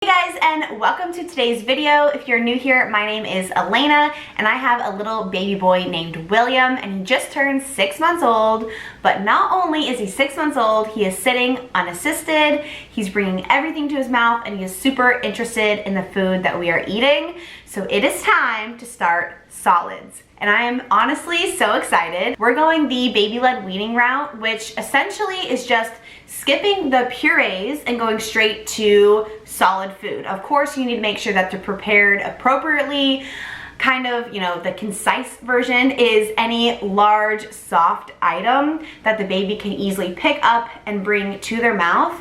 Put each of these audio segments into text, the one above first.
Hey guys, and welcome to today's video. If you're new here, my name is Elena and I have a little baby boy named William, and he just turned 6 months old. But not only is he 6 months old, he is sitting unassisted, he's bringing everything to his mouth, and he is super interested in the food that we are eating. So it is time to start solids. And I am honestly so excited. We're going the baby-led weaning route, which essentially is just skipping the purees and going straight to solid food. Of course, you need to make sure that they're prepared appropriately. Kind of, the concise version is any large, soft item that the baby can easily pick up and bring to their mouth.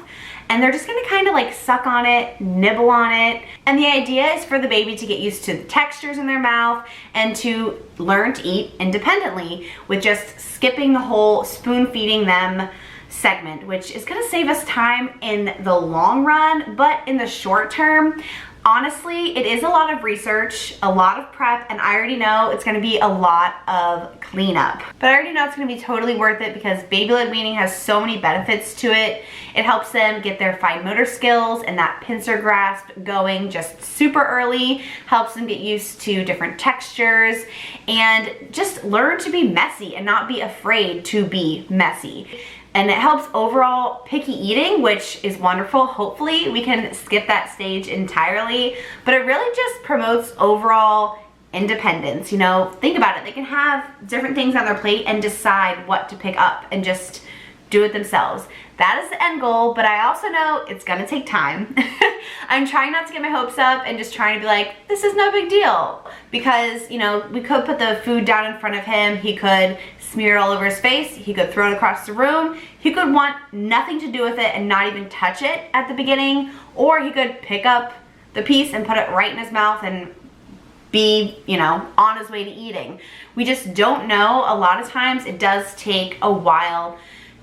And they're just gonna kind of like suck on it, nibble on it. And the idea is for the baby to get used to the textures in their mouth and to learn to eat independently with just skipping the whole spoon feeding them segment, which is gonna save us time in the long run. But in the short term, honestly, it is a lot of research, a lot of prep, and I already know it's gonna be a lot of cleanup. But I already know it's gonna be totally worth it because baby-led weaning has so many benefits to it. It helps them get their fine motor skills and that pincer grasp going just super early, helps them get used to different textures, and just learn to be messy and not be afraid to be messy. And it helps overall picky eating, which is wonderful. Hopefully we can skip that stage entirely, but it really just promotes overall independence. Think about it. They can have different things on their plate and decide what to pick up and just do it themselves. That is the end goal, but I also know it's gonna take time. I'm trying not to get my hopes up and just trying to be like, this is no big deal. Because, we could put the food down in front of him, he could smear it all over his face, he could throw it across the room, he could want nothing to do with it and not even touch it at the beginning, or he could pick up the piece and put it right in his mouth and be, on his way to eating. We just don't know. A lot of times it does take a while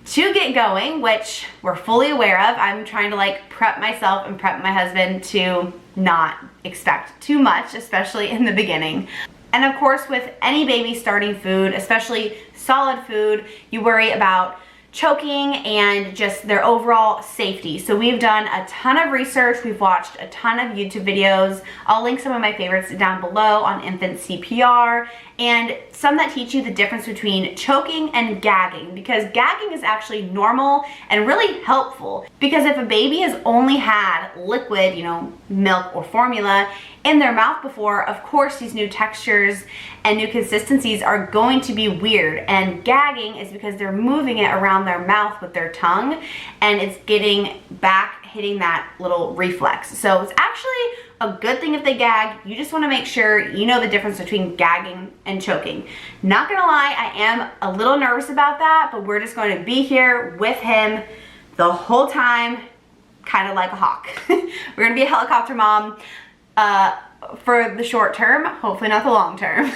to get going, which we're fully aware of. I'm trying to prep myself and prep my husband to not expect too much, especially in the beginning. And of course, with any baby starting food, especially solid food, you worry about choking and just their overall safety. So we've done a ton of research, we've watched a ton of YouTube videos. I'll link some of my favorites down below on infant CPR, and some that teach you the difference between choking and gagging, because gagging is actually normal and really helpful, because if a baby has only had liquid, milk or formula in their mouth before, of course these new textures and new consistencies are going to be weird. And gagging is because they're moving it around their mouth with their tongue, and it's getting back, hitting that little reflex. So it's actually a good thing if they gag. You just want to make sure you know the difference between gagging and choking. Not gonna lie, I am a little nervous about that, but we're just going to be here with him the whole time, kind of like a hawk. We're gonna be a helicopter mom for the short term, hopefully not the long term.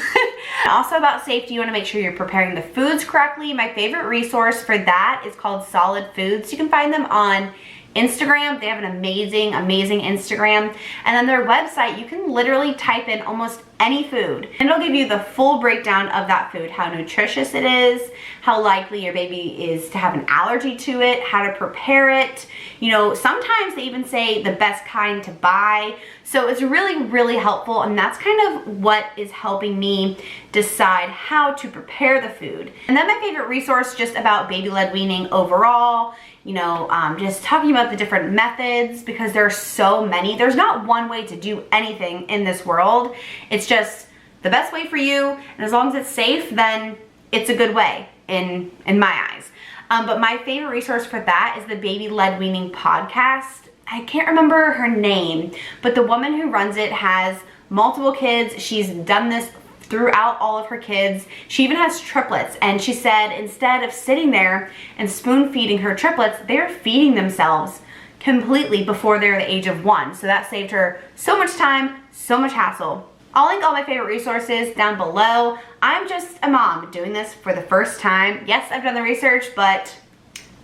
Also about safety, you want to make sure you're preparing the foods correctly. My favorite resource for that is called Solid Foods. You can find them on Instagram. They have an amazing Instagram. And then their website, you can literally type in almost any food and it'll give you the full breakdown of that food, how nutritious it is, how likely your baby is to have an allergy to it, how to prepare it. Sometimes they even say the best kind to buy. So it's really helpful, and that's kind of what is helping me decide how to prepare the food. And then my favorite resource just about baby-led weaning overall, just talking about the different methods, because there are so many. There's not one way to do anything in this world. It's just the best way for you, and as long as it's safe, then it's a good way in my eyes. But my favorite resource for that is the Baby-Led Weaning podcast. I can't remember her name, but the woman who runs it has multiple kids. She's done this throughout all of her kids. She even has triplets, and she said instead of sitting there and spoon feeding her triplets, they're feeding themselves completely before they're the age of 1. So that saved her so much time, so much hassle. I'll link all my favorite resources down below. I'm just a mom doing this for the first time. Yes, I've done the research, but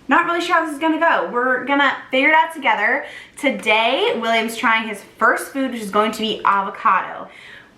not really sure how this is gonna go. We're gonna figure it out together. Today, William's trying his first food, which is going to be avocado.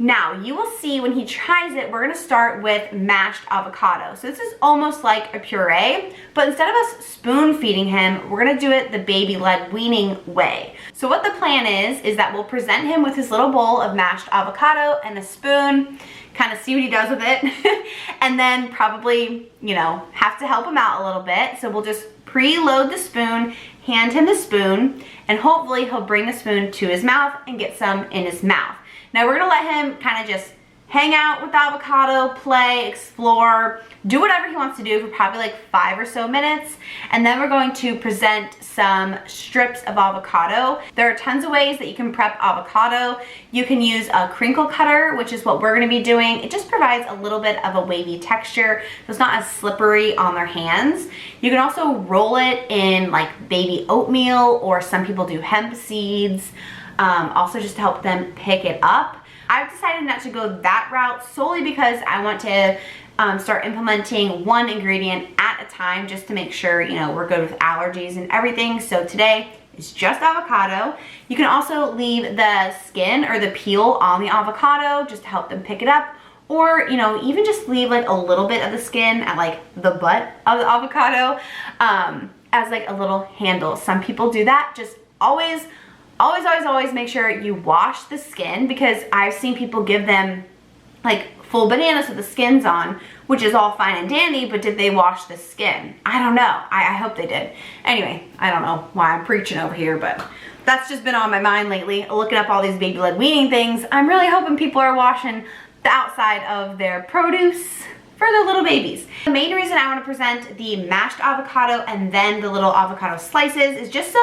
Now, you will see when he tries it, we're gonna start with mashed avocado. So this is almost like a puree, but instead of us spoon feeding him, we're gonna do it the baby-led weaning way. So what the plan is that we'll present him with his little bowl of mashed avocado and a spoon, kind of see what he does with it, and then probably, you know, have to help him out a little bit. So we'll just preload the spoon, hand him the spoon, and hopefully he'll bring the spoon to his mouth and get some in his mouth. Now we're gonna let him kind of just hang out with the avocado, play, explore, do whatever he wants to do for probably like 5 or so minutes. And then we're going to present some strips of avocado. There are tons of ways that you can prep avocado. You can use a crinkle cutter, which is what we're gonna be doing. It just provides a little bit of a wavy texture, so it's not as slippery on their hands. You can also roll it in like baby oatmeal, or some people do hemp seeds, also just to help them pick it up. I've decided not to go that route solely because I want to start implementing one ingredient at a time, just to make sure, you know, we're good with allergies and everything. So today is just avocado. You can also leave the skin or the peel on the avocado just to help them pick it up, or, you know, even just leave like a little bit of the skin at like the butt of the avocado as like a little handle. Some people do that. Just always make sure you wash the skin, because I've seen people give them like full bananas with the skins on, which is all fine and dandy, but did they wash the skin? I don't know. I hope they did. Anyway, I don't know why I'm preaching over here, but that's just been on my mind lately, looking up all these baby-led weaning things. I'm really hoping people are washing the outside of their produce for their little babies. The main reason I want to present the mashed avocado and then the little avocado slices is just so,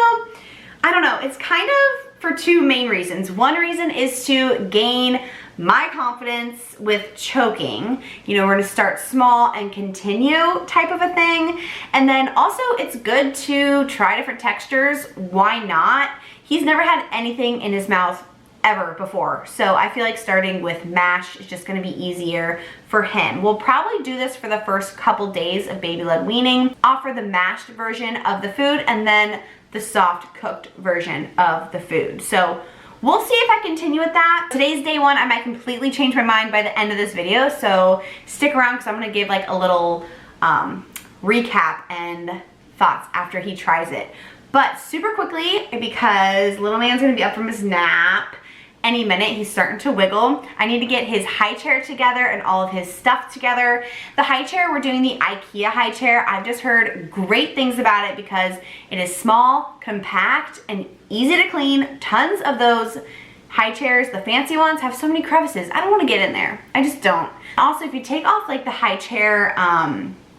I don't know, it's kind of for 2 main reasons. One reason is to gain my confidence with choking. You know, we're gonna start small and continue type of a thing. And then also it's good to try different textures. Why not? He's never had anything in his mouth ever before. So I feel like starting with mash is just gonna be easier for him. We'll probably do this for the first couple days of baby-led weaning, offer the mashed version of the food, and then the soft cooked version of the food. So we'll see if I continue with that. Today's day 1. I might completely change my mind by the end of this video, so stick around because I'm gonna give like a little recap and thoughts after he tries it. But super quickly, because little man's gonna be up from his nap any minute. He's starting to wiggle. I need to get his high chair together and all of his stuff together. The high chair, we're doing the IKEA high chair. I've just heard great things about it because it is small, compact, and easy to clean. Tons of those high chairs, the fancy ones, have so many crevices. I don't want to get in there. I just don't. Also, if you take off like the high chair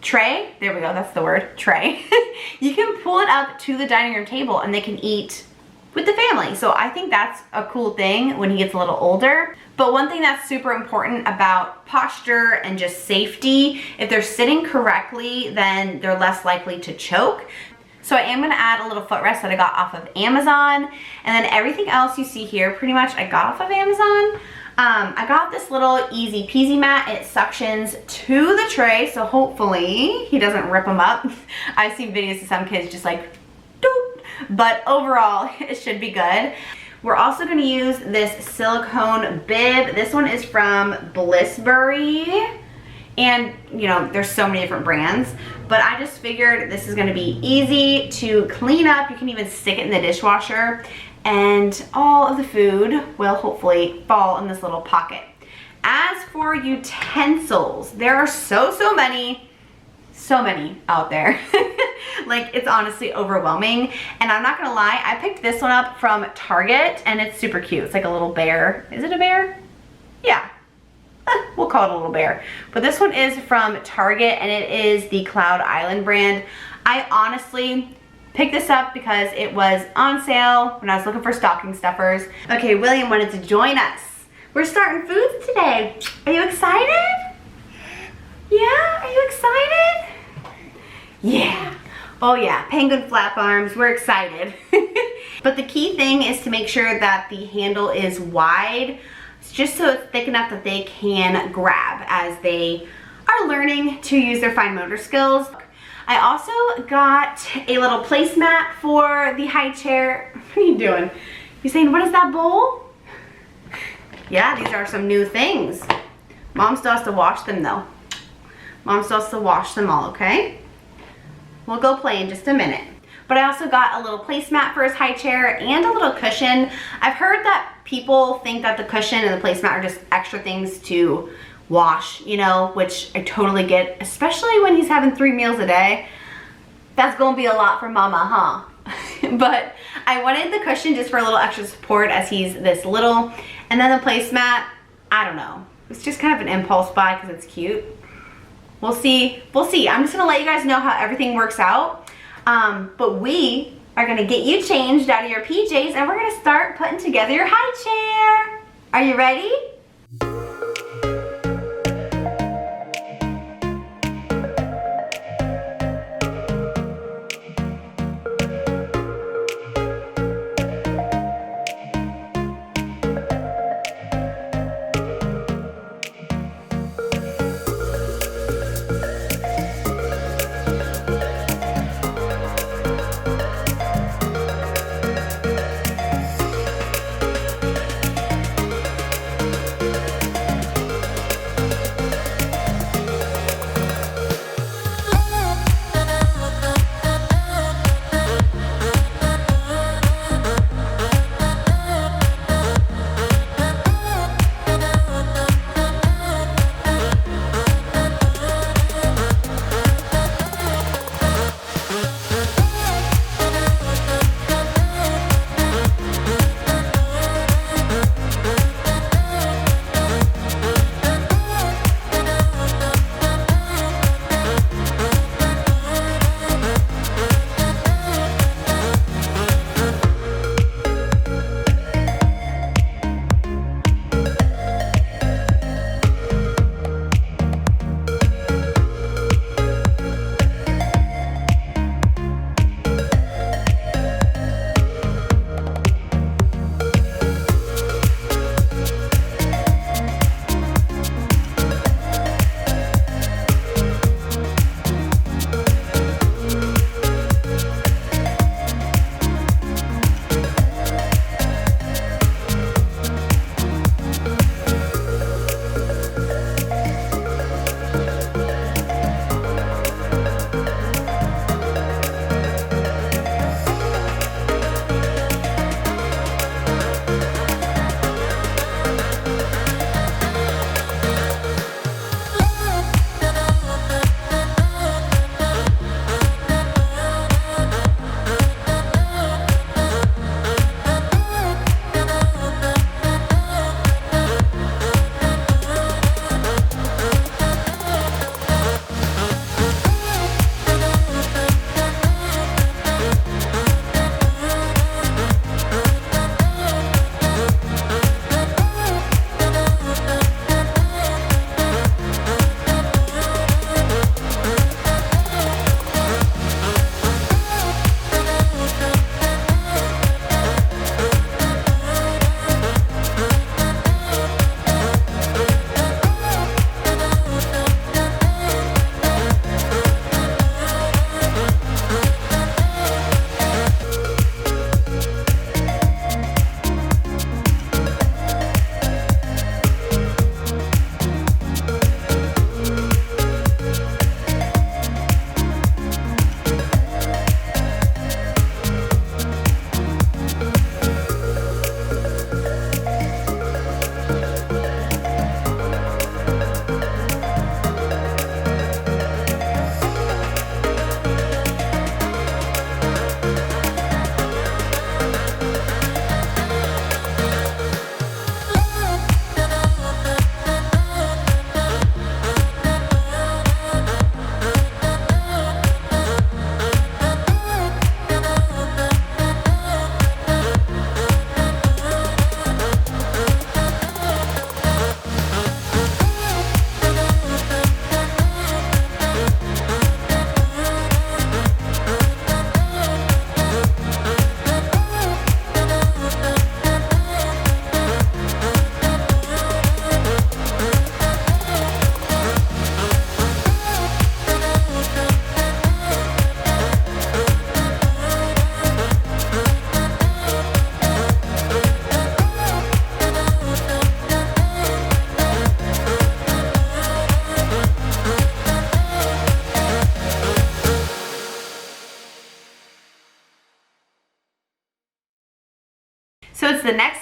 tray, there we go, that's the word, tray, you can pull it up to the dining room table and they can eat with the family. So I think that's a cool thing when he gets a little older. But one thing that's super important about posture and just safety, if they're sitting correctly, then they're less likely to choke. So I am gonna add a little footrest that I got off of Amazon. And then everything else you see here, pretty much I got off of Amazon. I got this little easy peasy mat. It suctions to the tray, so hopefully he doesn't rip them up. I've seen videos of some kids just like, doop. But overall, it should be good. We're also going to use this silicone bib. This one is from Blissberry. And, you know, there's so many different brands. But I just figured this is going to be easy to clean up. You can even stick it in the dishwasher. And all of the food will hopefully fall in this little pocket. As for utensils, there are so many out there. Like, it's honestly overwhelming. And I'm not gonna lie, I picked this one up from Target and it's super cute. It's like a little bear. Is it a bear? Yeah. We'll call it a little bear. But this one is from Target and it is the Cloud Island brand. I honestly picked this up because it was on sale when I was looking for stocking stuffers. Okay, William wanted to join us. We're starting foods today. Are you excited? Yeah, are you excited? Yeah. Oh yeah, penguin flap arms, we're excited. But the key thing is to make sure that the handle is wide, just so it's thick enough that they can grab as they are learning to use their fine motor skills. I also got a little placemat for the high chair. What are you doing? You're saying, what is that bowl? Yeah, these are some new things. Mom still has to wash them though. Mom still has to wash them all, okay? We'll go play in just a minute. But I also got a little placemat for his high chair and a little cushion. I've heard that people think that the cushion and the placemat are just extra things to wash, you know, which I totally get, especially when he's having 3 meals a day. That's gonna be a lot for mama, huh? But I wanted the cushion just for a little extra support as he's this little. And then the placemat, I don't know. It's just kind of an impulse buy because it's cute. We'll see. I'm just gonna let you guys know how everything works out. But we are gonna get you changed out of your PJs and we're gonna start putting together your high chair. Are you ready?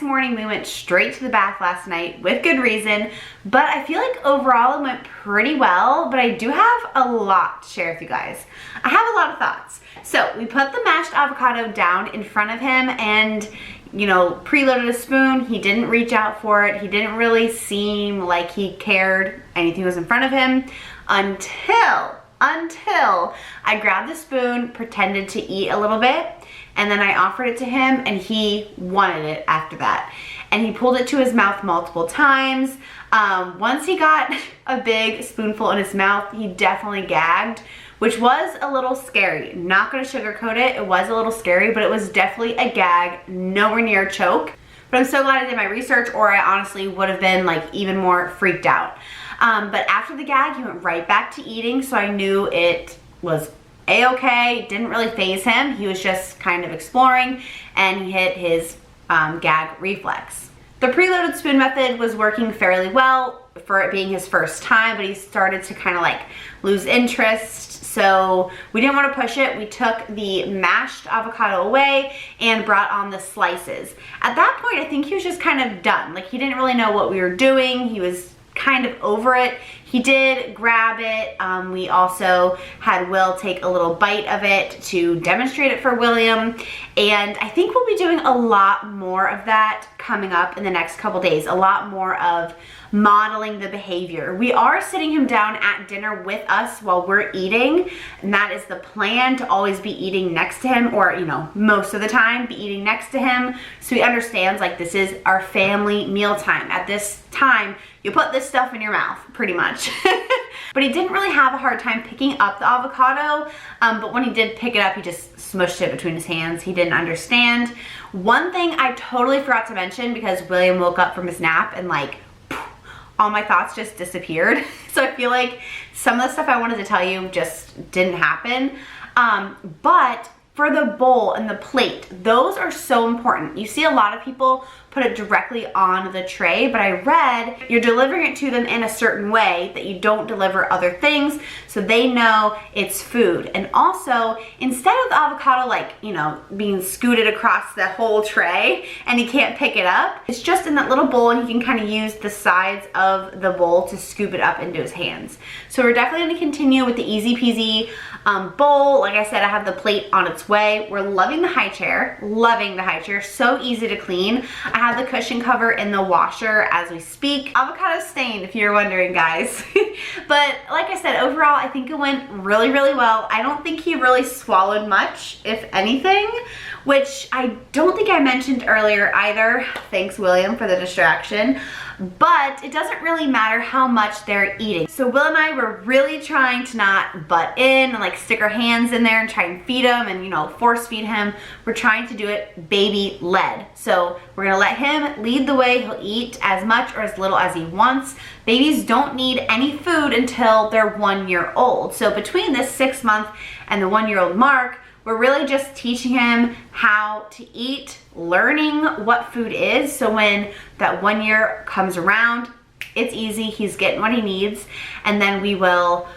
morning we went straight to the bath last night with good reason, but I feel like overall it went pretty well, but I do have a lot to share with you guys. I have a lot of thoughts. So we put the mashed avocado down in front of him and, you know, preloaded a spoon. He didn't reach out for it. He didn't really seem like he cared anything was in front of him until I grabbed the spoon, pretended to eat a little bit, and then I offered it to him and he wanted it after that. And he pulled it to his mouth multiple times. Once he got a big spoonful in his mouth, he definitely gagged, which was a little scary. Not gonna sugarcoat it, it was a little scary, but it was definitely a gag, nowhere near a choke. But I'm so glad I did my research, or I honestly would have been like even more freaked out. But after the gag, he went right back to eating, so I knew it was a-okay. Didn't really faze him. He was just kind of exploring, and he hit his gag reflex. The preloaded spoon method was working fairly well for it being his first time, but he started to kind of like lose interest. So we didn't want to push it. We took the mashed avocado away and brought on the slices. At that point, I think he was just kind of done. Like, he didn't really know what we were doing. He was kind of over it. He did grab it. We also had Will take a little bite of it to demonstrate it for William. And I think we'll be doing a lot more of that coming up in the next couple days. A lot more of modeling the behavior. We are sitting him down at dinner with us while we're eating, and that is the plan, to always be eating next to him, or, you know, most of the time be eating next to him, so he understands like this is our family meal time. At this time, you put this stuff in your mouth, pretty much. But he didn't really have a hard time picking up the avocado, but when he did pick it up, he just smushed it between his hands. He didn't understand. One thing I totally forgot to mention, because William woke up from his nap and like all my thoughts just disappeared. So I feel like some of the stuff I wanted to tell you just didn't happen. But for the bowl and the plate, those are so important. You see a lot of people put it directly on the tray, but I read you're delivering it to them in a certain way that you don't deliver other things, so they know it's food. And also, instead of the avocado, like, you know, being scooted across the whole tray and he can't pick it up, it's just in that little bowl, and he can kind of use the sides of the bowl to scoop it up into his hands. So we're definitely going to continue with the easy peasy bowl. Like I said, I have the plate on its way. We're loving the high chair, so easy to clean. I have the cushion cover in the washer as we speak. Avocado stain, if you're wondering, guys. But like I said, overall, I think it went really, really well. I don't think he really swallowed much, if anything, which I don't think I mentioned earlier either. Thanks, William, for the distraction. But it doesn't really matter how much they're eating. So Will and I were really trying to not butt in and like stick our hands in there and try and feed him and, you know, force feed him. We're trying to do it baby led. So we're gonna let him lead the way. He'll eat as much or as little as he wants. Babies don't need any food until they're 1 year old. So between this 6 month and the 1 year old mark, we're really just teaching him how to eat, learning what food is, so when that 1 year comes around, it's easy, he's getting what he needs, and then we will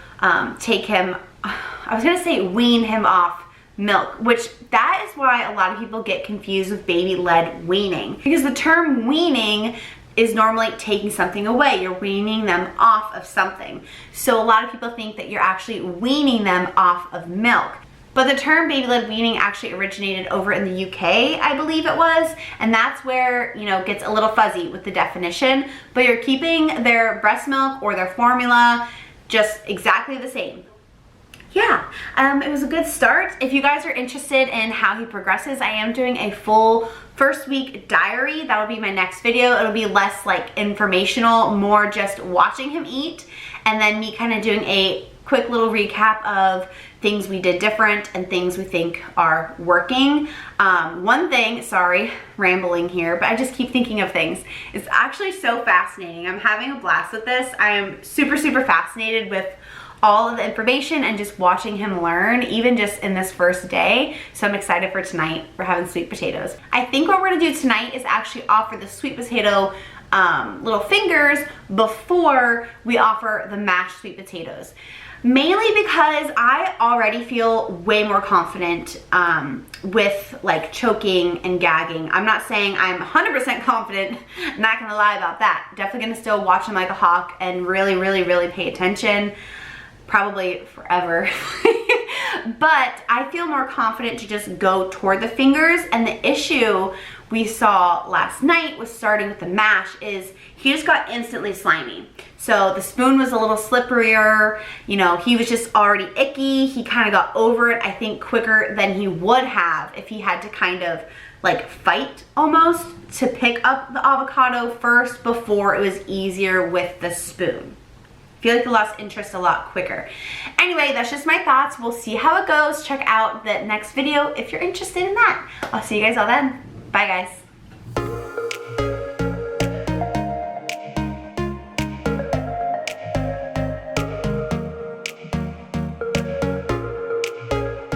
take him, I was gonna say wean him off milk, which that is why a lot of people get confused with baby-led weaning, because the term weaning is normally taking something away. You're weaning them off of something. So a lot of people think that you're actually weaning them off of milk. But the term baby-led weaning actually originated over in the UK, I believe it was, and that's where, you know, it gets a little fuzzy with the definition, but you're keeping their breast milk or their formula just exactly the same. Yeah, it was a good start. If you guys are interested in how he progresses, I am doing a full first week diary. That'll be my next video. It'll be less like informational, more just watching him eat, and then me kind of doing a quick little recap of things we did different and things we think are working. One thing, sorry, rambling here, but I just keep thinking of things. It's actually so fascinating. I'm having a blast with this. I am super, super fascinated with all of the information and just watching him learn, even just in this first day. So I'm excited for tonight. We're having sweet potatoes. I think what we're gonna do tonight is actually offer the sweet potato little fingers before we offer the mashed sweet potatoes. Mainly because I already feel way more confident with like choking and gagging. I'm not saying I'm 100% confident, I'm not gonna lie about that. Definitely gonna still watch them like a hawk and really pay attention, probably forever. But I feel more confident to just go toward the fingers, and the issue we saw last night was starting with the mash is he just got instantly slimy. So the spoon was a little slipperier, you know, he was just already icky. He kind of got over it, I think, quicker than he would have if he had to kind of like fight almost to pick up the avocado first before it was easier with the spoon. I feel like he lost interest a lot quicker. Anyway, that's just my thoughts. We'll see how it goes. Check out the next video if you're interested in that. I'll see you guys all then. Bye guys.